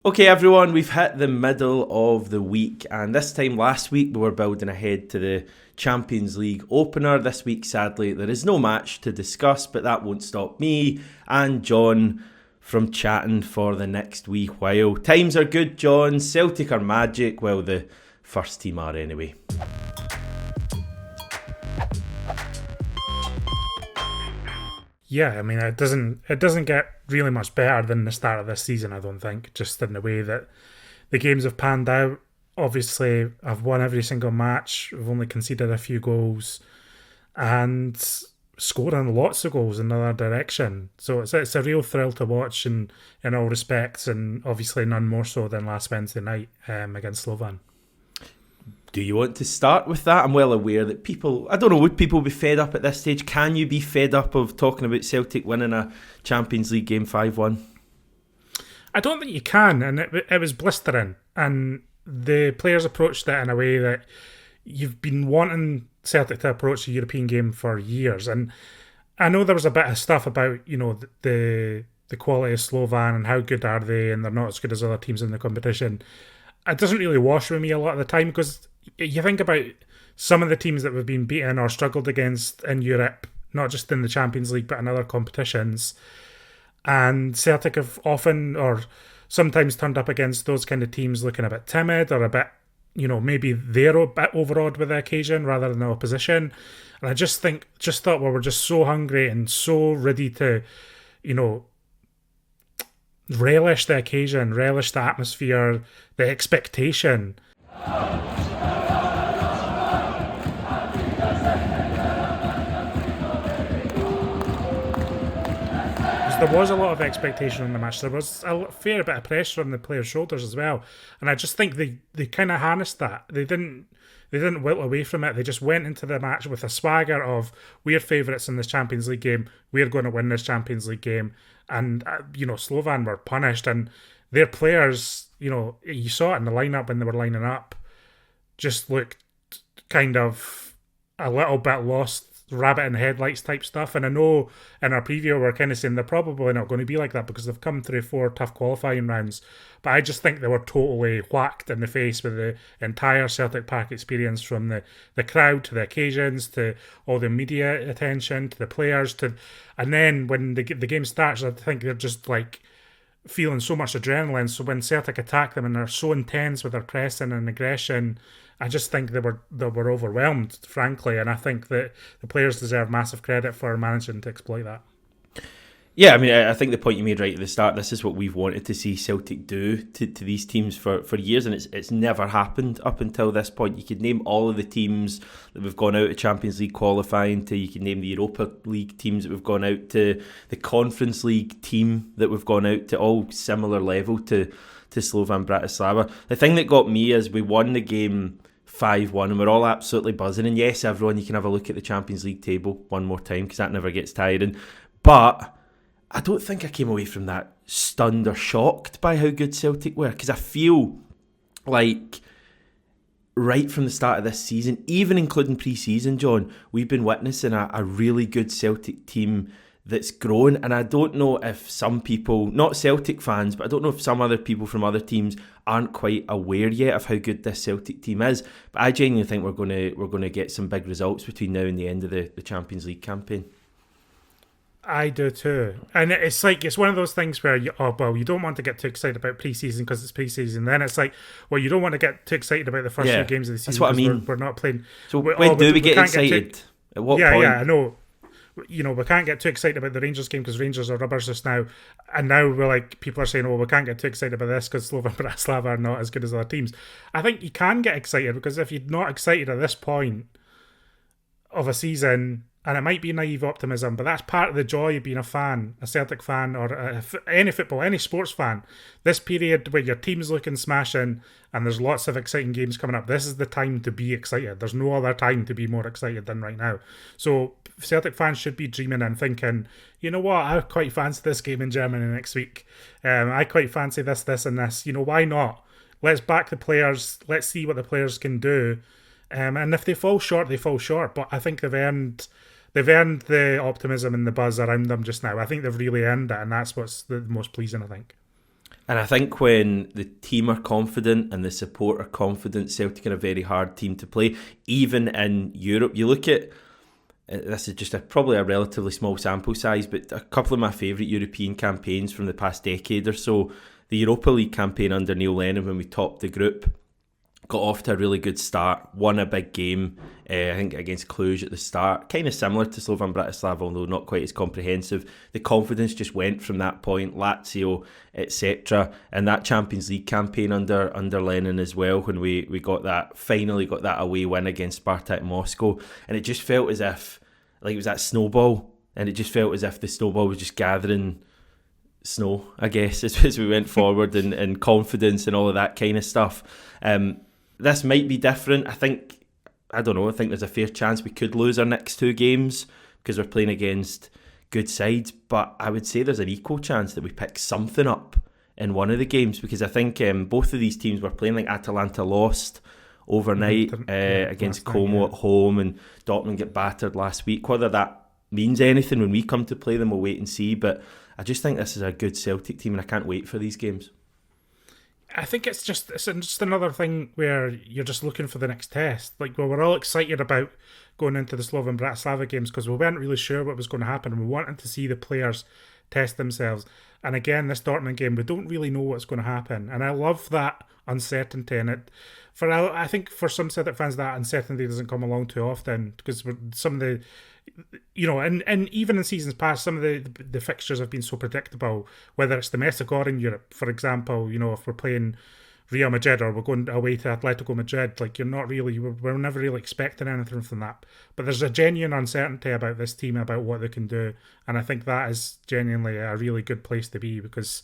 Okay, everyone, we've hit the middle of the week, and this time last week we were building ahead to the Champions League opener. This week, sadly, there is no match to discuss, but that won't stop me and John from chatting for the next wee while. Times are good, John. Celtic are magic. Well, the first team are anyway. Yeah, I mean it doesn't get really much better than the start of this season, I don't think, just in the way that the games have panned out. Obviously, I've won every single match. We've only conceded a few goals and scoring lots of goals in the other direction. So it's a real thrill to watch in all respects, and obviously none more so than last Wednesday night against Slovan. Do you want to start with that? I'm well aware that people, I don't know, would people be fed up at this stage? Can you be fed up of talking about Celtic winning a Champions League game 5-1? I don't think you can, and it was blistering. And the players approached it in a way that you've been wanting Celtic to approach a European game for years. And I know there was a bit of stuff about, the quality of Slovan and how good are they, and they're not as good as other teams in the competition. It doesn't really wash with me a lot of the time, because you think about some of the teams that we've been beaten or struggled against in Europe, not just in the Champions League but in other competitions, and Celtic have often or sometimes turned up against those kind of teams looking a bit timid or a bit, maybe they're a bit overawed with the occasion rather than the opposition. And I just thought we were just so hungry and so ready to, relish the occasion, relish the atmosphere, the expectation. There was a lot of expectation on the match. There was a fair bit of pressure on the players' shoulders as well, and I just think they kind of harnessed that. They didn't wilt away from it. They just went into the match with a swagger of, we're favourites in this Champions League game. We're going to win this Champions League game. And Slovan were punished, and their players, you saw it in the lineup when they were lining up, just looked kind of a little bit lost, rabbit in headlights type stuff. And I know in our preview we're kind of saying they're probably not going to be like that because they've come through 4 tough qualifying rounds, but I just think they were totally whacked in the face with the entire Celtic Park experience, from the crowd to the occasions to all the media attention to the players and then when the game starts, I think they're just like feeling so much adrenaline. So when Celtic attack them and they're so intense with their pressing and aggression, I just think they were overwhelmed, frankly, and I think that the players deserve massive credit for managing to exploit that. Yeah, I mean, I think the point you made right at the start, this is what we've wanted to see Celtic do to these teams for years, and it's never happened up until this point. You could name all of the teams that we've gone out to Champions League qualifying to, you could name the Europa League teams that we've gone out to, the Conference League team that we've gone out to, all similar level to Slovan Bratislava. The thing that got me is we won the game 5-1 and we're all absolutely buzzing. And yes, everyone, you can have a look at the Champions League table one more time because that never gets tiring. But I don't think I came away from that stunned or shocked by how good Celtic were, because I feel like right from the start of this season, even including pre-season, John, we've been witnessing a really good Celtic team that's grown. And I don't know if some people, not Celtic fans, but I don't know if some other people from other teams aren't quite aware yet of how good this Celtic team is. But I genuinely think we're going to get some big results between now and the end of the Champions League campaign. I do too. And it's one of those things where you don't want to get too excited about pre-season because it's pre-season. Then it's like, well, you don't want to get too excited about the first few games of the season. That's what I mean. We're not playing. So when do we get excited? At what point? Yeah, I know. We can't get too excited about the Rangers game because Rangers are rubbers just now. And now people are saying, we can't get too excited about this because Slovan Bratislava are not as good as other teams. I think you can get excited, because if you're not excited at this point of a season, and it might be naive optimism, but that's part of the joy of being a fan, a Celtic fan, or any football, any sports fan. This period where your team's looking smashing and there's lots of exciting games coming up, this is the time to be excited. There's no other time to be more excited than right now. So Celtic fans should be dreaming and thinking, you know what, I quite fancy this game in Germany next week. I quite fancy this, and this. Why not? Let's back the players. Let's see what the players can do. And if they fall short, they fall short. But I think they've earned the optimism and the buzz around them just now. I think they've really earned it, and that's what's the most pleasing, I think. And I think when the team are confident and the support are confident, Celtic are a very hard team to play. Even in Europe, you look at, this is just probably a relatively small sample size, but a couple of my favourite European campaigns from the past decade or so, the Europa League campaign under Neil Lennon when we topped the group, got off to a really good start, won a big game, I think against Cluj at the start, kind of similar to Slovan Bratislava, although not quite as comprehensive. The confidence just went from that point, Lazio, etc. And that Champions League campaign under Lennon as well, when we finally got that away win against Spartak Moscow, and it just felt as if, like, it was that snowball, and it just felt as if the snowball was just gathering snow, I guess, as we went forward, and confidence and all of that kind of stuff. This might be different. I think there's a fair chance we could lose our next two games because we're playing against good sides, but I would say there's an equal chance that we pick something up in one of the games, because I think both of these teams were playing. Like Atalanta lost overnight against Como at home, and Dortmund get battered last week. Whether that means anything when we come to play them, we'll wait and see, but I just think this is a good Celtic team, and I can't wait for these games. I think it's just another thing where you're just looking for the next test. Like, well, we're all excited about going into the Slovan Bratislava games because we weren't really sure what was going to happen, and we wanted to see the players test themselves. And again, this Dortmund game, we don't really know what's going to happen, and I love that uncertainty. And I think for some Celtic fans, that uncertainty doesn't come along too often, because some of the, and even in seasons past, some of the fixtures have been so predictable, whether it's domestic or in Europe. For example, if we're playing Real Madrid or we're going away to Atletico Madrid, like, we're never really expecting anything from that. But there's a genuine uncertainty about this team, about what they can do, and I think that is genuinely a really good place to be, because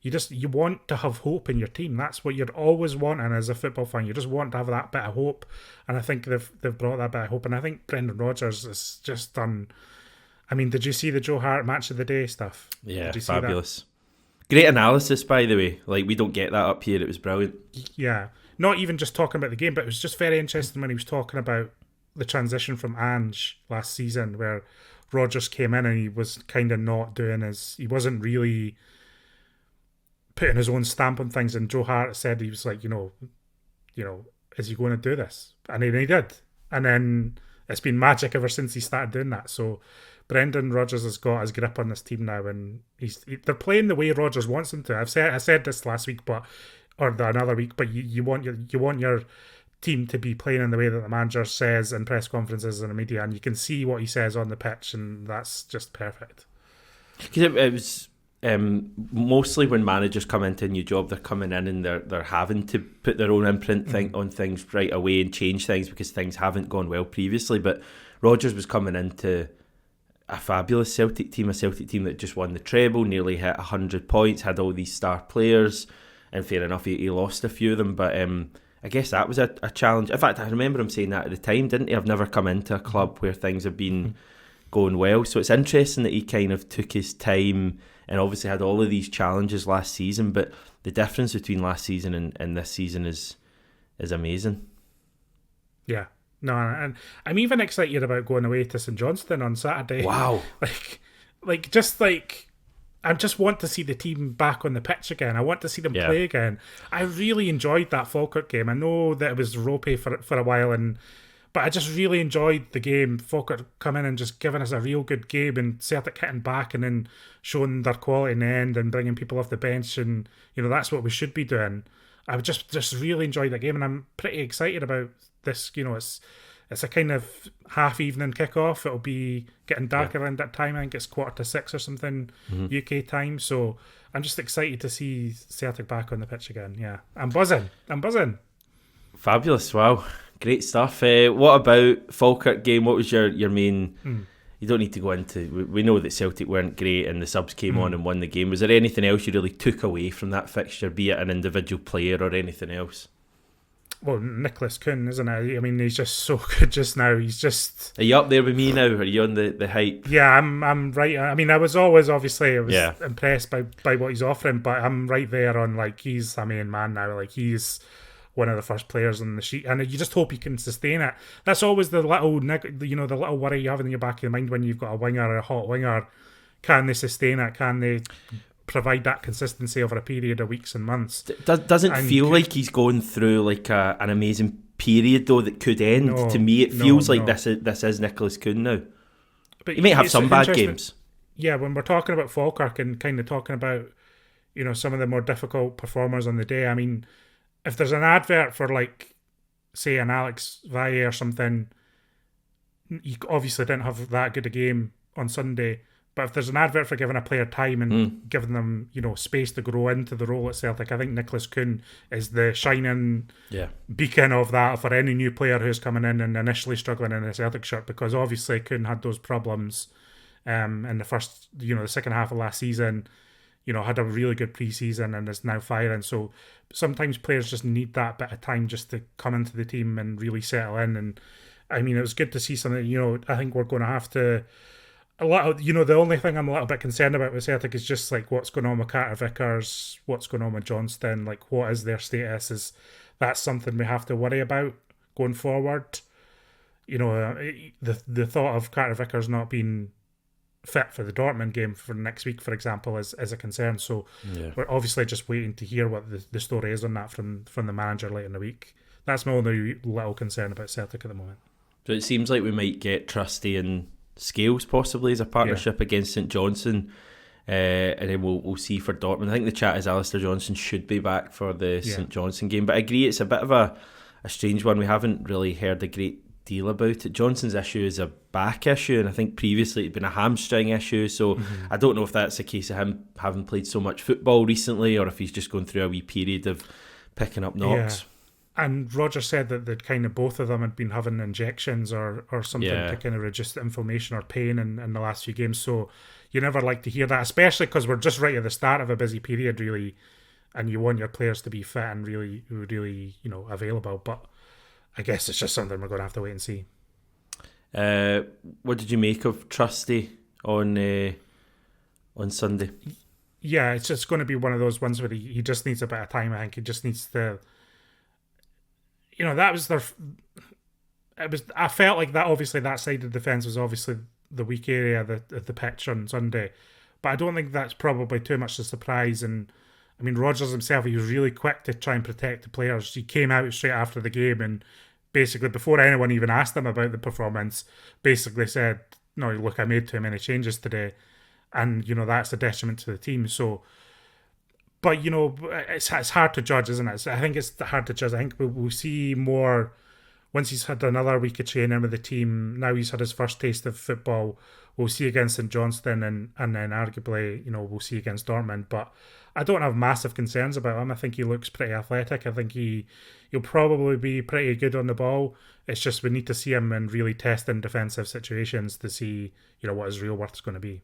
you want to have hope in your team. That's what you're always wanting as a football fan. You just want to have that bit of hope, and I think they've brought that bit of hope. And I think Brendan Rodgers has just done. I mean, did you see the Joe Hart match of the day stuff? Yeah, fabulous. Great analysis, by the way. Like, we don't get that up here. It was brilliant. Yeah, not even just talking about the game, but it was just very interesting when he was talking about the transition from Ange last season, where Rodgers came in and he was kind of not doing he wasn't really putting his own stamp on things, and Joe Hart said he was like, is he going to do this? And he did. And then it's been magic ever since he started doing that. So Brendan Rodgers has got his grip on this team now, and they're playing the way Rodgers wants them to. I said this last week, another week, but you want your team to be playing in the way that the manager says in press conferences and the media, and you can see what he says on the pitch, and that's just perfect. Because it was mostly when managers come into a new job, they're coming in and they're having to put their own imprint on things right away and change things because things haven't gone well previously. But Rodgers was coming into a fabulous Celtic team, that just won the treble, nearly hit 100 points, had all these star players, and fair enough, he lost a few of them, but I guess that was a challenge. In fact, I remember him saying that at the time, didn't he? I've never come into a club where things have been going well, so it's interesting that he kind of took his time and obviously had all of these challenges last season, but the difference between last season and this season is amazing. Yeah. No, and I'm even excited about going away to St Johnstone on Saturday. Wow. I just want to see the team back on the pitch again. I want to see them play again. I really enjoyed that Falkirk game. I know that it was ropey for a while, but I just really enjoyed the game. Falkirk coming and just giving us a real good game, and Celtic hitting back and then showing their quality in the end and bringing people off the bench, and that's what we should be doing. I just really enjoyed that game, and I'm pretty excited about this. It's a kind of half evening kickoff. It'll be getting darker around that time. I think it's 5:45 or something UK time. So I'm just excited to see Celtic back on the pitch again. Yeah, I'm buzzing. Fabulous! Wow, great stuff. What about Falkirk game? What was your main? You don't need to go into. We know that Celtic weren't great, and the subs came on and won the game. Was there anything else you really took away from that fixture, be it an individual player or anything else? Well, Nicholas Kuhn, isn't it? I mean, he's just so good just now. He's just... Are you up there with me now? Are you on the hype? Yeah, I'm right. I mean, I was always, obviously, impressed by what he's offering, but I'm right there on, like, he's a main man now. Like, he's one of the first players on the sheet, and you just hope he can sustain it. That's always the little, the little worry you have in your back of your mind when you've got a winger or a hot winger. Can they sustain it? Can they provide that consistency over a period of weeks and months. Doesn't feel like he's going through like an amazing period though that could end. No, to me, it feels like no. this is Nicholas Kuhn now. But he may have some bad games. Yeah, when we're talking about Falkirk and kind of talking about, you know, some of the more difficult performers on the day, I mean, if there's an advert for, like, say, an Alex Valle or something, you obviously didn't have that good a game on Sunday. But if there's an advert for giving a player time and giving them, you know, space to grow into the role at Celtic, I think Nicholas Kuhn is the shining beacon of that for any new player who's coming in and initially struggling in a Celtic shirt, because obviously Kuhn had those problems in the first, you know, the second half of last season. You know, had a really good pre-season and is now firing. So sometimes players just need that bit of time just to come into the team and really settle in. And I mean, it was good to see something. You know, I think we're going to have to. The only thing I'm a little bit concerned about with Celtic is just like what's going on with Carter-Vickers, what's going on with Johnstone, like what is their status? Is that's something we have to worry about going forward? You know, the thought of Carter-Vickers not being fit for the Dortmund game for next week, for example, is a concern. So we're obviously just waiting to hear what the story is on that from the manager later in the week. That's my only little concern about Celtic at the moment. So it seems like we might get Trusty and Scales possibly as a partnership against St Johnstone, and then we'll see for Dortmund. I think the chat is Alistair Johnson should be back for the St Johnstone game, but I agree it's a bit of a strange one. We haven't really heard a great deal about it. Johnson's issue is a back issue, and I think previously it'd been a hamstring issue, so I don't know if that's a case of him having played so much football recently or if he's just going through a wee period of picking up knocks. And Roger said that kind of both of them had been having injections or something to kind of reduce the inflammation or pain in the last few games. So you never like to hear that, especially because we're just right at the start of a busy period, really, and you want your players to be fit and really, really, you know, available. But I guess it's just something we're going to have to wait and see. What did you make of Trusty on Sunday? Yeah, it's just going to be one of those ones where he just needs a bit of time. I think he just needs to. You know, that was I felt like that. Obviously, that side of the defence was obviously the weak area of the pitch on Sunday, but I don't think that's probably too much to surprise. And I mean, Rodgers himself, he was really quick to try and protect the players. He came out straight after the game and basically, before anyone even asked him about the performance, basically said, "No, look, I made too many changes today," and you know that's a detriment to the team. So. But, you know, it's hard to judge, isn't it? I think it's hard to judge. I think we'll see more once he's had another week of training with the team. Now he's had his first taste of football. We'll see against St Johnstone and then arguably, you know, we'll see against Dortmund. But I don't have massive concerns about him. I think he looks pretty athletic. I think he'll probably be pretty good on the ball. It's just we need to see him in really testing defensive situations to see, you know, what his real worth is going to be.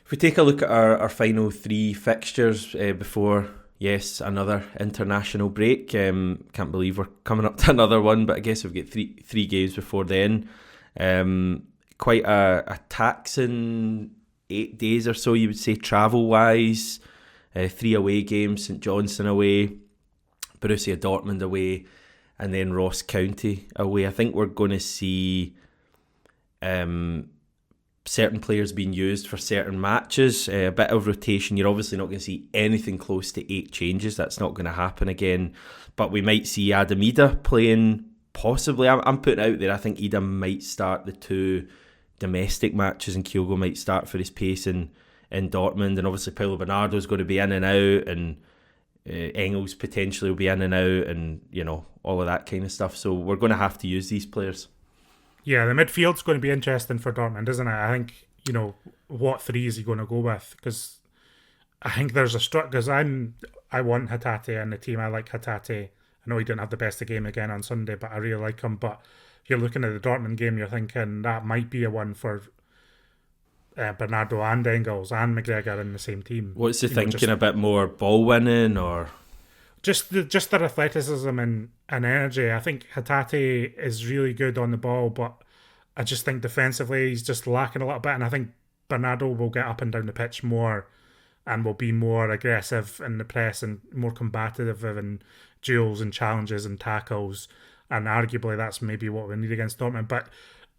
If we take a look at our final three fixtures before, another international break. Can't believe we're coming up to another one, but I guess we've got three games before then. Quite a taxing 8 days or so, you would say, travel-wise. 3 away games, St Johnstone away, Borussia Dortmund away, and then Ross County away. I think we're going to see certain players being used for certain matches, a bit of rotation. You're obviously not going to see anything close to 8 changes. That's not going to happen again. But we might see Adam Ida playing, possibly. I'm putting out there, I think Ida might start the 2 domestic matches and Kyogo might start for his pace in Dortmund. And obviously Paulo Bernardo's going to be in and out, and Engels potentially will be in and out, and, you know, all of that kind of stuff. So we're going to have to use these players. Yeah, the midfield's going to be interesting for Dortmund, isn't it? I think, you know, what 3 is he going to go with? Because I think there's a because I want Hatate in the team. I like Hatate. I know he didn't have the best of game again on Sunday, but I really like him. But if you're looking at the Dortmund game, you're thinking that might be a one for Bernardo and Engels and McGregor in the same team. What's the thinking? A bit more ball winning, or just their athleticism and energy? I think Hatate is really good on the ball, but I just think defensively he's just lacking a little bit. And I think Bernardo will get up and down the pitch more and will be more aggressive in the press and more combative in duels and challenges and tackles. And arguably that's maybe what we need against Dortmund. But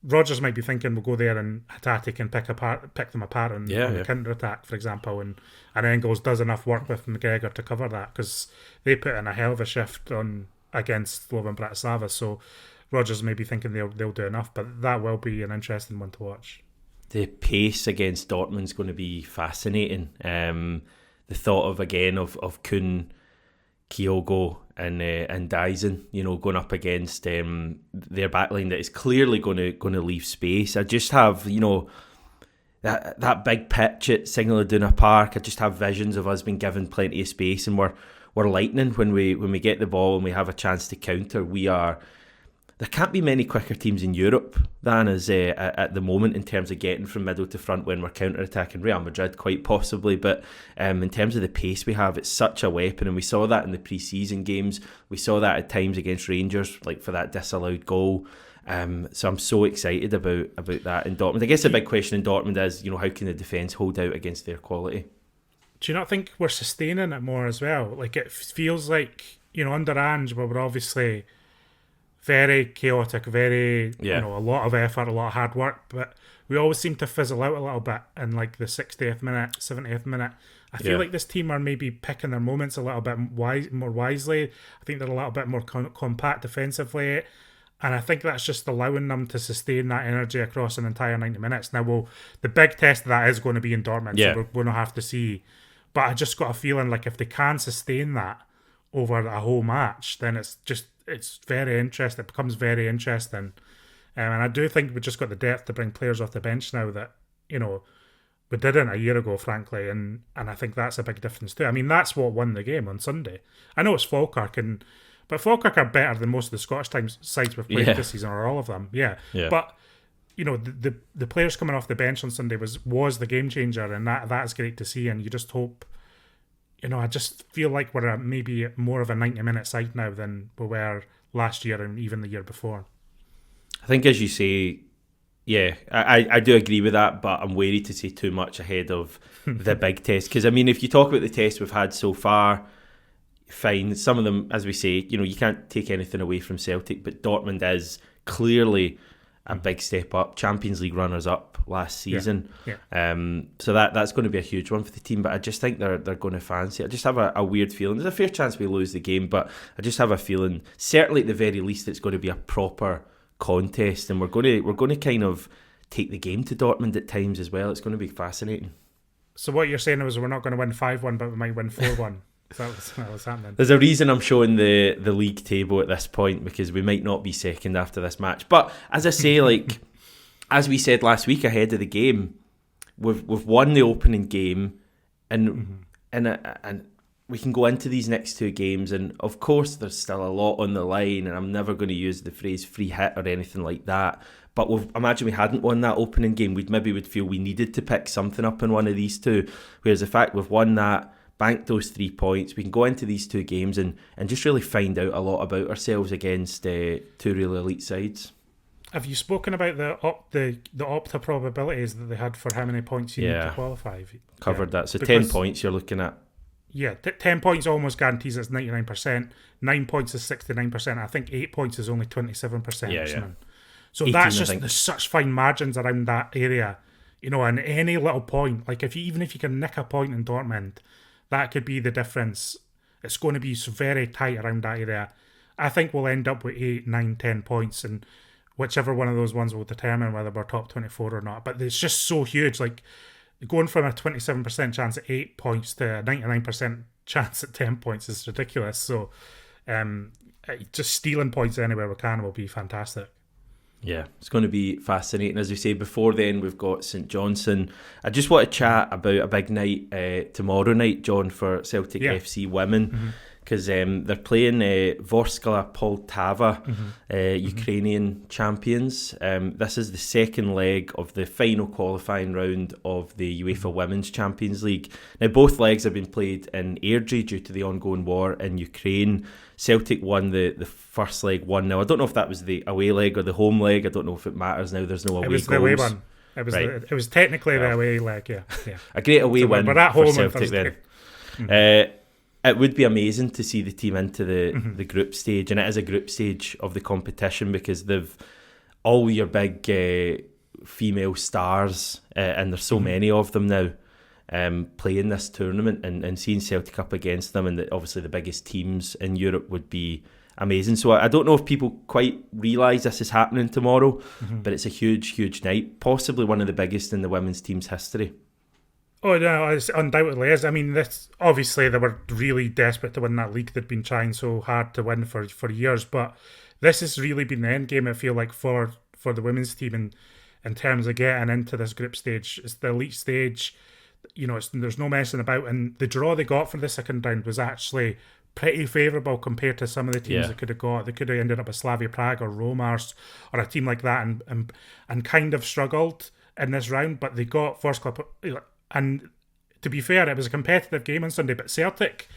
Rodgers might be thinking we'll go there and Hatate can pick them apart on the counter attack, for example, and Engels does enough work with McGregor to cover that, because they put in a hell of a shift on against Slovan Bratislava. So Rodgers may be thinking they'll do enough, but that will be an interesting one to watch. The pace against Dortmund's going to be fascinating. The thought of Kuhn, Kyogo and Dyson, going up against their backline that is clearly going to leave space. I just have that big pitch at Signal Iduna Park. I just have visions of us being given plenty of space, and we're lightning when we get the ball and we have a chance to counter. There can't be many quicker teams in Europe than us at the moment in terms of getting from middle to front when we're counter-attacking. Real Madrid, quite possibly, but in terms of the pace we have, it's such a weapon, and we saw that in the pre-season games. We saw that at times against Rangers, like for that disallowed goal. So I'm so excited about that in Dortmund. I guess the big question in Dortmund is, how can the defence hold out against their quality? Do you not think we're sustaining it more as well? Like, it feels like, under Ange, but we're obviously very chaotic, very, a lot of effort, a lot of hard work, but we always seem to fizzle out a little bit in like the 60th minute, 70th minute. I feel like this team are maybe picking their moments a little bit more wisely. I think they're a little bit more compact defensively, and I think that's just allowing them to sustain that energy across an entire 90 minutes. Now, the big test of that is going to be in Dortmund, so we're going to have to see. But I just got a feeling like if they can sustain that over a whole match, then it's very interesting. It becomes very interesting. And I do think we just got the depth to bring players off the bench now that, we didn't a year ago, frankly. And I think that's a big difference too. I mean, that's what won the game on Sunday. I know it's Falkirk, but Falkirk are better than most of the Scottish sides we've played this season, or all of them. Yeah. But, the players coming off the bench on Sunday was the game changer, and that's great to see. And you just hope, I just feel like we're maybe more of a 90-minute side now than we were last year and even the year before. I think, as you say, I do agree with that, but I'm wary to say too much ahead of the big test. Because, I mean, if you talk about the tests we've had so far, fine. Some of them, as we say, you can't take anything away from Celtic, but Dortmund is clearly a big step up. Champions League runners-up last season. So that's going to be a huge one for the team, but I just think they're going to fancy it. I just have a weird feeling. There's a fair chance we lose the game, but I just have a feeling, certainly at the very least, it's going to be a proper contest, and we're going to kind of take the game to Dortmund at times as well. It's going to be fascinating. So what you're saying is we're not going to win 5-1, but we might win 4-1. That's what's happening. There's a reason I'm showing the league table at this point, because we might not be second after this match. But as I say, like as we said last week ahead of the game, we've won the opening game, and we can go into these next two games, and of course there's still a lot on the line, and I'm never going to use the phrase free hit or anything like that. But imagine we hadn't won that opening game, we'd feel we needed to pick something up in one of these two. Whereas the fact we've won that, banked those 3 points, we can go into these two games and just really find out a lot about ourselves against two really elite sides. Have you spoken about the Opta probabilities that they had for how many points you need to qualify? Covered that. So 10 points you're looking at. Yeah, 10 points almost guarantees it's 99%. 9 points is 69%. I think 8 points is only 27%. Yeah. So 18, that's just, there's such fine margins around that area. And any little point, like even if you can nick a point in Dortmund, that could be the difference. It's going to be very tight around that area. I think we'll end up with 8, 9, 10 points, and whichever one of those ones will determine whether we're top 24 or not. But it's just so huge. Like, going from a 27% chance at 8 points to a 99% chance at 10 points is ridiculous. So just stealing points anywhere we can will be fantastic. Yeah, it's going to be fascinating. As we say, before then, we've got St Johnstone. I just want to chat about a big night tomorrow night, John, for Celtic FC Women, because they're playing Vorskla Poltava, Ukrainian champions. This is the second leg of the final qualifying round of the UEFA Women's Champions League. Now, both legs have been played in Airdrie due to the ongoing war in Ukraine. Celtic won the first leg 1-0. I don't know if that was the away leg or the home leg. I don't know if it matters now. There's no away goals. It was the away one. It was technically the away leg, yeah. A great away win for Celtic then. It would be amazing to see the team into the group stage, and it is a group stage of the competition, because they've all your big female stars, and there's so many of them now, playing this tournament, and seeing Celtic up against them, and obviously the biggest teams in Europe would be amazing. So I don't know if people quite realise this is happening tomorrow, but it's a huge, huge night, possibly one of the biggest in the women's team's history. Oh, no, it undoubtedly is. I mean, this obviously they were really desperate to win that league. They'd been trying so hard to win for years, but this has really been the end game, I feel like, for the women's team in terms of getting into this group stage. It's the elite stage. There's no messing about, and the draw they got for the second round was actually pretty favourable compared to some of the teams they could have got. They could have ended up with Slavia Prague or Roma or a team like that, and kind of struggled in this round, but they got First Club. And to be fair, it was a competitive game on Sunday, but Celtic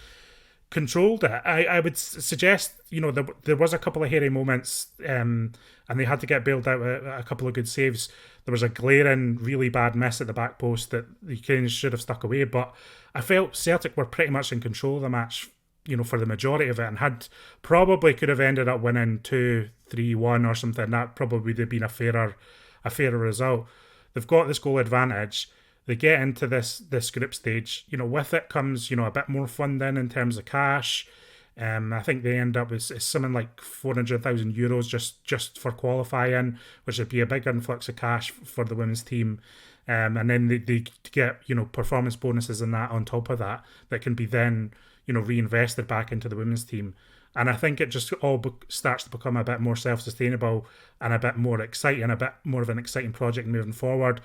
controlled it. I would suggest, there was a couple of hairy moments, and they had to get bailed out a couple of good saves. There was a glaring, really bad miss at the back post that the Ukrainians should have stuck away, but I felt Celtic were pretty much in control of the match, for the majority of it, and probably could have ended up winning 2-3-1 or something. That probably would have been a fairer result. They've got this goal advantage. They get into this group stage. With it comes, a bit more funding in terms of cash. I think they end up with something like €400,000 just for qualifying, which would be a big influx of cash for the women's team. And then they get, performance bonuses and that on top of that can be then, reinvested back into the women's team. And I think it just all starts to become a bit more self-sustainable and a bit more exciting, a bit more of an exciting project moving forward.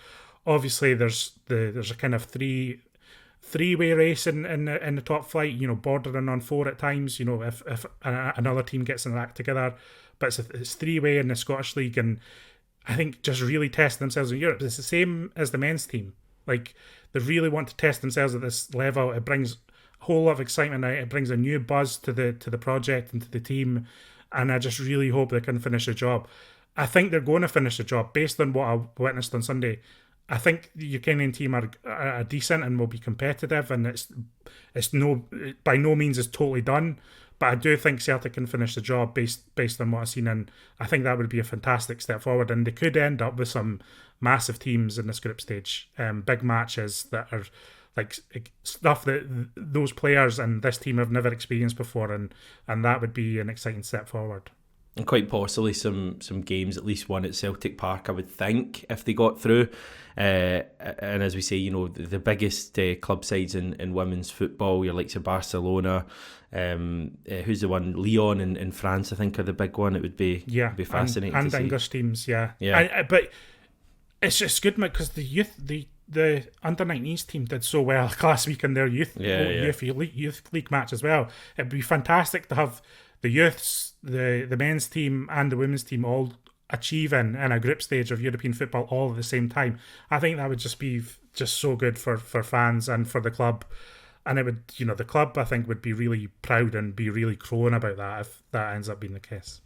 Obviously, there's a kind of three-way race in the top flight, bordering on four at times, if another team gets an act together. But it's three-way in the Scottish League, and I think just really testing themselves in Europe. It's the same as the men's team. Like, they really want to test themselves at this level. It brings a whole lot of excitement. It brings a new buzz to the project and to the team, and I just really hope they can finish the job. I think they're going to finish the job based on what I witnessed on Sunday. I think the Ukrainian team are decent and will be competitive, and it's by no means is totally done. But I do think Celtic can finish the job based on what I've seen, and I think that would be a fantastic step forward. And they could end up with some massive teams in this group stage, big matches that are like stuff that those players and this team have never experienced before, and that would be an exciting step forward. And quite possibly some games, at least one at Celtic Park, I would think, if they got through. And as we say, the biggest club sides in women's football, your likes of Barcelona, who's the one? Lyon in France, I think, are the big one. It would be fascinating and to see. English teams, yeah. But it's just good because the under-19s team did so well last week in their youth league match as well. It'd be fantastic to have the youths, the men's team and the women's team all achieving in a group stage of European football all at the same time. I think that would just be so good for fans and for the club. And it would, the club, I think, would be really proud and be really crowing about that if that ends up being the case.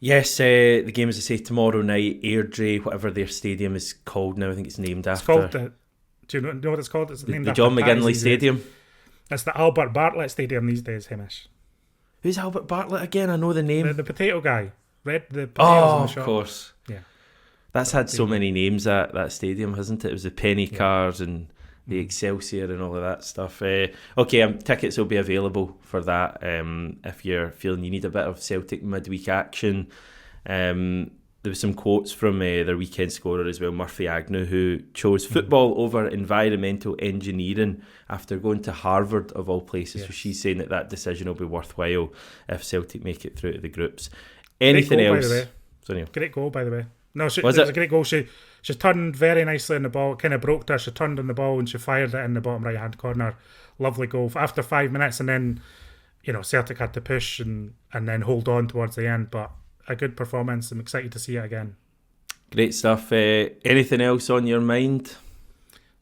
Yes, the game, as I say, tomorrow night, Airdrie, whatever their stadium is called now. I think it's named after... It's called... do you know what it's called? It's named the after John McGinley Stadium. It's the Albert Bartlett Stadium these days, Hamish. Who's Albert Bartlett again? I know the name. The potato guy. The potatoes in the shop. Of course. Yeah. That's had so many names, that stadium, hasn't it? It was the Penny Cars and the Excelsior and all of that stuff. Tickets will be available for that if you're feeling you need a bit of Celtic midweek action. There was some quotes from their weekend scorer as well, Murphy Agnew, who chose football over environmental engineering after going to Harvard, of all places. Yes. So she's saying that decision will be worthwhile if Celtic make it through to the groups. Anything goal, else? By the way. Sorry. Great goal, by the way. No, it was a great goal. She turned very nicely on the ball, kind of broke her. She turned on the ball and she fired it in the bottom right-hand corner. Lovely goal. After 5 minutes, and then, Celtic had to push and then hold on towards the end, but a good performance. I'm excited to see it again. Great stuff. Anything else on your mind?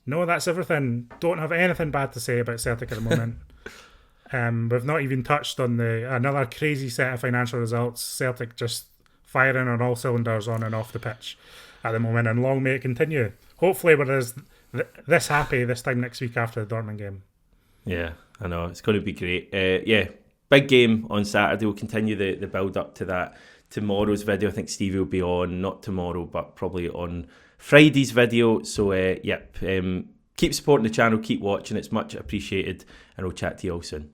No, that's everything. Don't have anything bad to say about Celtic at the moment. We've not even touched on another crazy set of financial results. Celtic just firing on all cylinders on and off the pitch at the moment, and long may it continue. Hopefully we're this happy this time next week after the Dortmund game. Yeah, I know. It's going to be great. Big game on Saturday. We'll continue the build up to tomorrow's video. I think Stevie will be on, not tomorrow, but probably on Friday's video. So, keep supporting the channel, keep watching. It's much appreciated, and we'll chat to you all soon.